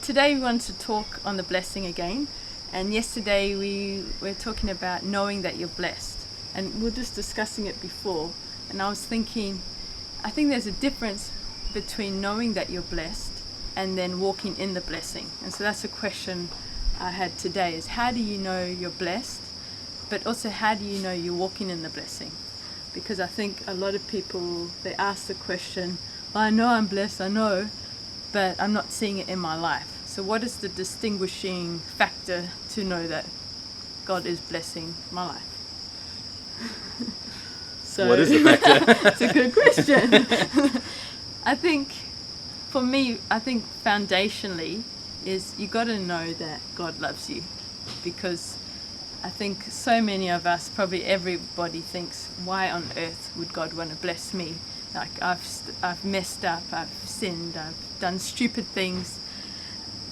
Today we want to talk on the blessing again, and yesterday we were talking about knowing that you're blessed, and we were just discussing it before, and I was thinking, I think there's a difference between knowing that you're blessed and then walking in the blessing. And so that's a question I had today, is how do you know you're blessed, but also how do you know you're walking in the blessing? Because I think a lot of people, they ask the question, well, I know I'm blessed, I know, but I'm not seeing it in my life. So what is the distinguishing factor to know that God is blessing my life? So what is the factor? It's a good question. I think, for me, foundationally is you got to know that God loves you, because I think so many of us, probably everybody thinks, why on earth would God want to bless me? Like I've messed up, I've sinned, I've done stupid things.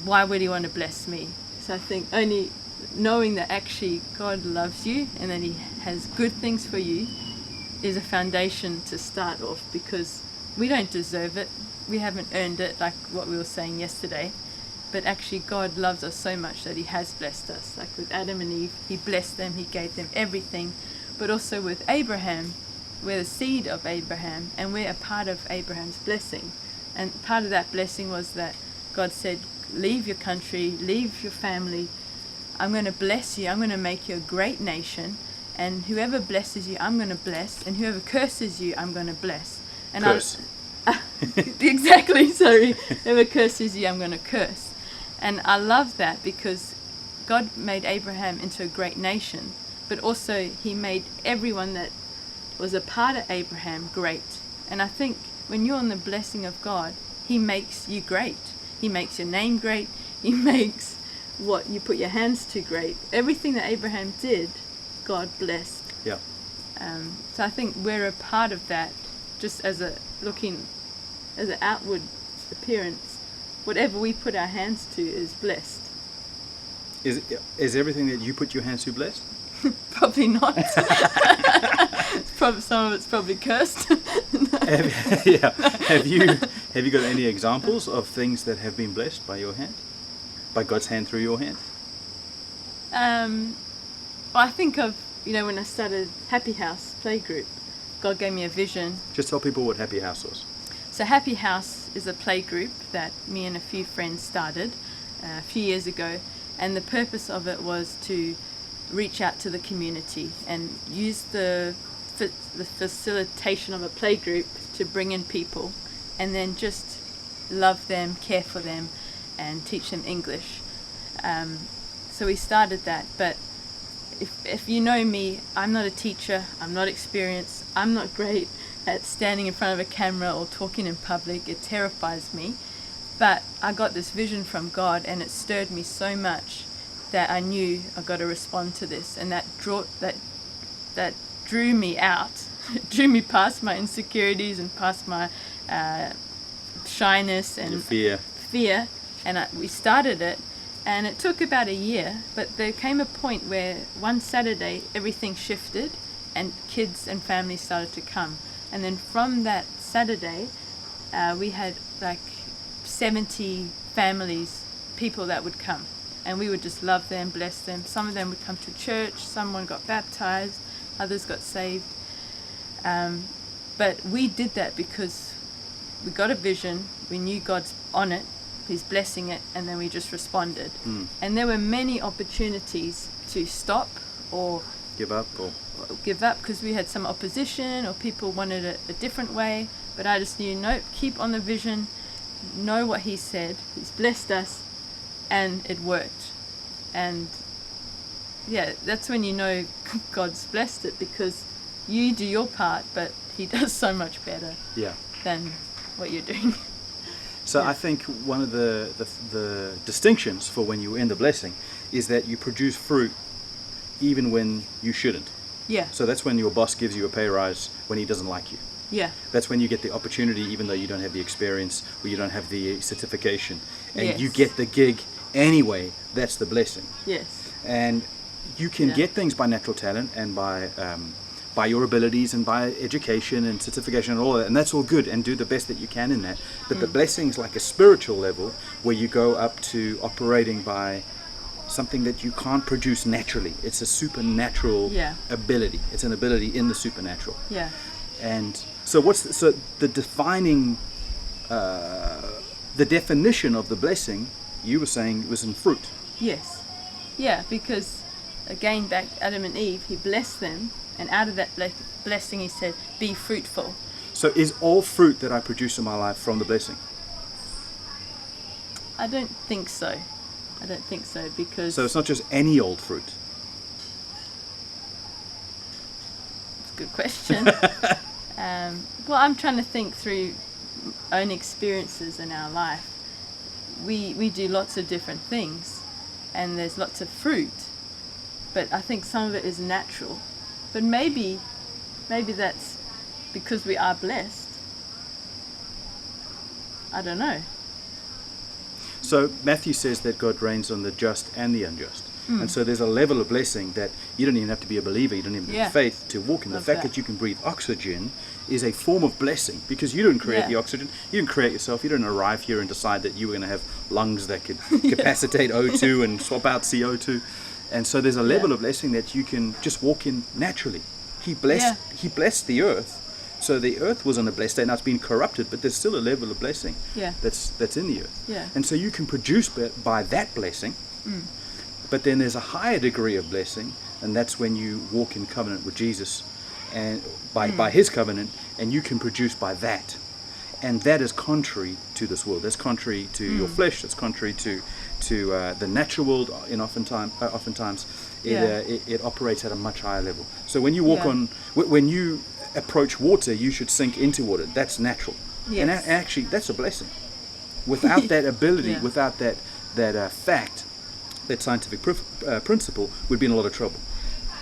Why would he want to bless me? So I think only knowing that actually God loves you and that he has good things for you is a foundation to start off, because we don't deserve it. We haven't earned it, like what we were saying yesterday. But actually God loves us so much that he has blessed us. Like with Adam and Eve, he blessed them, he gave them everything. But also with Abraham, we're the seed of Abraham, and we're a part of Abraham's blessing. And part of that blessing was that God said, leave your country, leave your family. I'm going to bless you. I'm going to make you a great nation. And whoever blesses you, I'm going to bless. And whoever curses you, I'm going to bless. And Curse. Exactly, sorry. Whoever curses you, I'm going to curse. And I love that, because God made Abraham into a great nation. But also he made everyone that was a part of Abraham great. And I think when you're on the blessing of God, he makes you great. He makes your name great. He makes what you put your hands to great. Everything that Abraham did, God blessed. Yeah. So I think we're a part of that, just as an outward appearance. Whatever we put our hands to is blessed. Is everything that you put your hands to blessed? Probably not. Some of it's probably cursed. Have you got any examples of things that have been blessed by your hand, by God's hand through your hand? Well, I think of, when I started Happy House Playgroup, God gave me a vision. Just tell people what Happy House was. So Happy House is a playgroup that me and a few friends started a few years ago, and the purpose of it was to reach out to the community and use the facilitation of a playgroup to bring in people, and then just love them, care for them, and teach them English. So we started that. But if you know me, I'm not a teacher, I'm not experienced, I'm not great at standing in front of a camera or talking in public. It terrifies me. But I got this vision from God, and it stirred me so much that I knew I got to respond to this, and that drew me out, drew me past my insecurities and past my shyness and fear. And we started it, and it took about a year, but there came a point where one Saturday everything shifted and kids and families started to come. And then from that Saturday, we had like 70 families, people that would come. And we would just love them, bless them. Some of them would come to church, someone got baptized, others got saved. But we did that because we got a vision, we knew God's on it, he's blessing it, and then we just responded. And there were many opportunities to stop or give up because we had some opposition or people wanted it a different way. But I just knew, nope, keep on the vision, know what he said, he's blessed us, and it worked. And yeah, that's when you know God's blessed it, because you do your part, but he does so much better than what you're doing. So I think one of the distinctions for when you're in the blessing is that you produce fruit even when you shouldn't. Yeah. So that's when your boss gives you a pay rise when he doesn't like you. Yeah. That's when you get the opportunity, even though you don't have the experience or you don't have the certification, and Yes. you get the gig anyway. That's the blessing. Yes. And you can get things by natural talent and by by your abilities and by education and certification and all of that, and that's all good, and do the best that you can in that. But the blessing is like a spiritual level where you go up to operating by something that you can't produce naturally. It's a supernatural ability. It's an ability in the supernatural. Yeah. And so the defining, the definition of the blessing, you were saying, was in fruit. Yes. Yeah, because again, back to Adam and Eve, he blessed them, and out of that blessing he said, be fruitful. So is all fruit that I produce in my life from the blessing? I don't think so. Because... So it's not just any old fruit. It's a good question. Well, I'm trying to think through own experiences in our life. We do lots of different things, and there's lots of fruit, but I think some of it is natural. But maybe that's because we are blessed. I don't know. So Matthew says that God reigns on the just and the unjust. And so there's a level of blessing that you don't even have to be a believer, you don't even have faith to walk in. The fact that you can breathe oxygen is a form of blessing, because you didn't create the oxygen, you didn't create yourself, you didn't arrive here and decide that you were going to have lungs that could capacitate O2 and swap out CO2. And so there's a level of blessing that you can just walk in naturally. He blessed the earth. So the earth was in a blessed state. Now it's been corrupted, but there's still a level of blessing that's in the earth. Yeah. And so you can produce by that blessing. But then there's a higher degree of blessing, and that's when you walk in covenant with Jesus, and by his covenant, and you can produce by that. And that is contrary to this world. That's contrary to your flesh. That's contrary to the natural world. Oftentimes it operates at a much higher level. So when you walk when you approach water, you should sink into water. That's natural. Yes. And actually, that's a blessing. Without that ability, without that fact, that scientific principle, we'd be in a lot of trouble.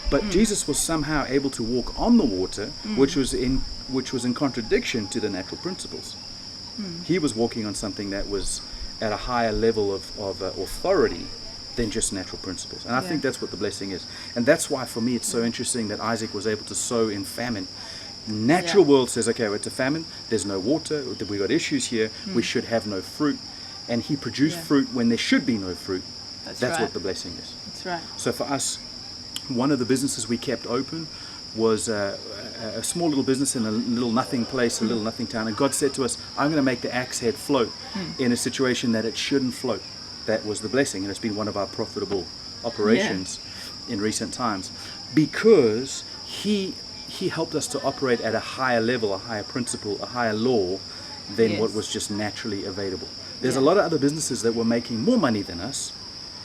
But Jesus was somehow able to walk on the water, which was in contradiction to the natural principles. He was walking on something that was at a higher level of authority than just natural principles. And I think that's what the blessing is. And that's why for me it's so interesting that Isaac was able to sow in famine. Natural world says, okay, it's a famine, there's no water, we've got issues here, we should have no fruit. And he produced fruit when there should be no fruit. That's right. What the blessing is. That's right. So for us, one of the businesses we kept open was a small little business in a little nothing place, a little nothing town. And God said to us, I'm going to make the axe head float in a situation that it shouldn't float. That was the blessing. And it's been one of our profitable operations in recent times, because he helped us to operate at a higher level, a higher principle, a higher law than what was just naturally available. There's a lot of other businesses that were making more money than us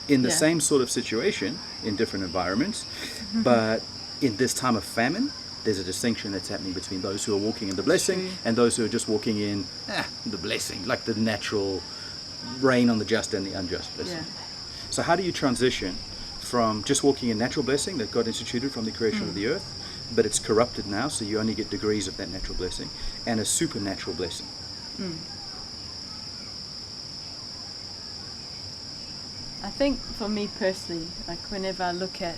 in the same sort of situation in different environments, but in this time of famine, there's a distinction that's happening between those who are walking in the blessing and those who are just walking in the blessing, like the natural rain on the just and the unjust blessing. So how do you transition from just walking in natural blessing that God instituted from the creation of the earth, but it's corrupted now, so you only get degrees of that natural blessing, and a supernatural blessing? I think for me personally, like whenever I look at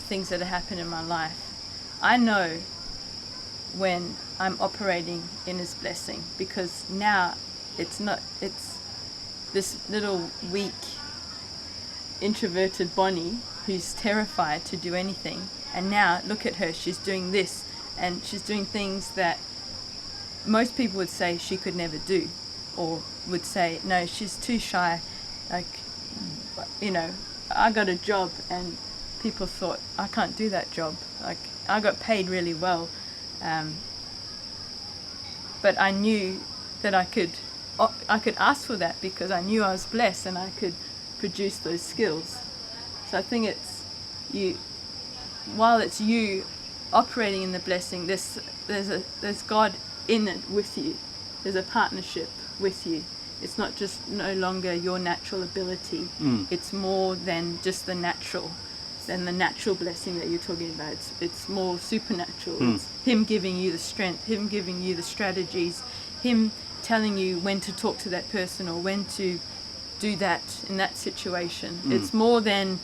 things that have happened in my life, I know when I'm operating in his blessing, because now it's this little weak introverted Bonnie who's terrified to do anything, and now look at her, she's doing this, and she's doing things that most people would say she could never do, or would say no, she's too shy. Like, you know, I got a job and people thought I can't do that job. Like, I got paid really well, but I knew that I could ask for that because I knew I was blessed and I could produce those skills. So I think it's you. While it's you operating in the blessing, there's God in it with you. There's a partnership with you. It's not just no longer your natural ability. It's more than just the natural blessing that you're talking about. It's more supernatural. It's him giving you the strength, him giving you the strategies, him telling you when to talk to that person or when to do that in that situation. It's more than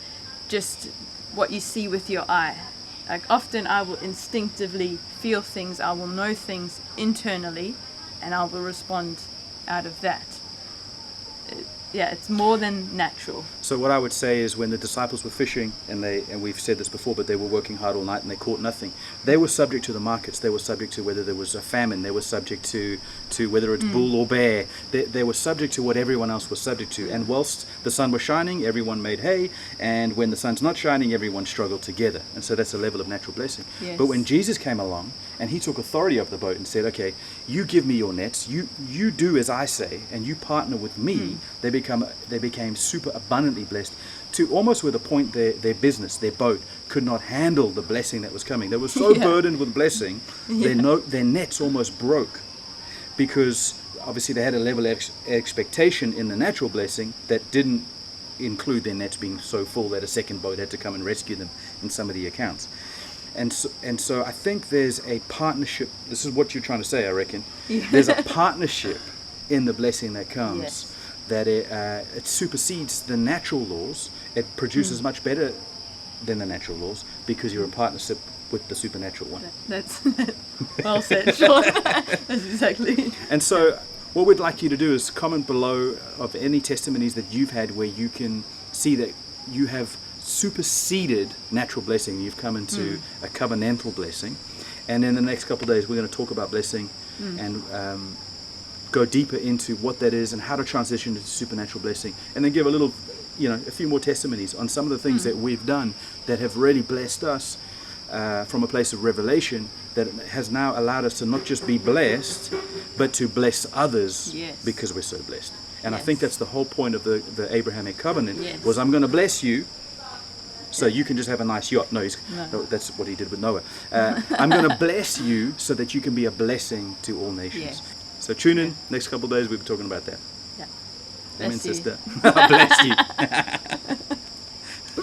just what you see with your eye. Like often I will instinctively feel things, I will know things internally, and I will respond out of that. It's more than natural. So what I would say is when the disciples were fishing, and we've said this before, but they were working hard all night and they caught nothing. They were subject to the markets. They were subject to whether there was a famine. They were subject to whether it's bull or bear. They were subject to what everyone else was subject to. And whilst the sun was shining, everyone made hay. And when the sun's not shining, everyone struggled together. And so that's a level of natural blessing. Yes. But when Jesus came along and he took authority of the boat and said, okay, you give me your nets, you do as I say, and you partner with me, they became super abundantly blessed, to almost with a point their business, their boat, could not handle the blessing that was coming. They were so burdened with blessing, their nets almost broke, because obviously they had a level of expectation in the natural blessing that didn't include their nets being so full that a second boat had to come and rescue them in some of the accounts. And so I think there's a partnership. This is what you're trying to say, I reckon. Yeah. There's a partnership in the blessing that comes. Yes. That it supersedes the natural laws. It produces much better than the natural laws, because you're in partnership with the supernatural one. That's well said, Sean. That's exactly. And so what we'd like you to do is comment below of any testimonies that you've had where you can see that you have superseded natural blessing. You've come into a covenantal blessing. And in the next couple of days, we're going to talk about blessing and go deeper into what that is and how to transition into supernatural blessing, and then give a few more testimonies on some of the things that we've done that have really blessed us from a place of revelation, that has now allowed us to not just be blessed, but to bless others because we're so blessed. And I think that's the whole point of the Abrahamic covenant, was I'm going to bless you so you can just have a nice yacht. No, that's what he did with Noah. I'm going to bless you so that you can be a blessing to all nations. So tune in next couple of days. We'll be talking about that. Yeah. Amen, Bless you. sister. Bless you.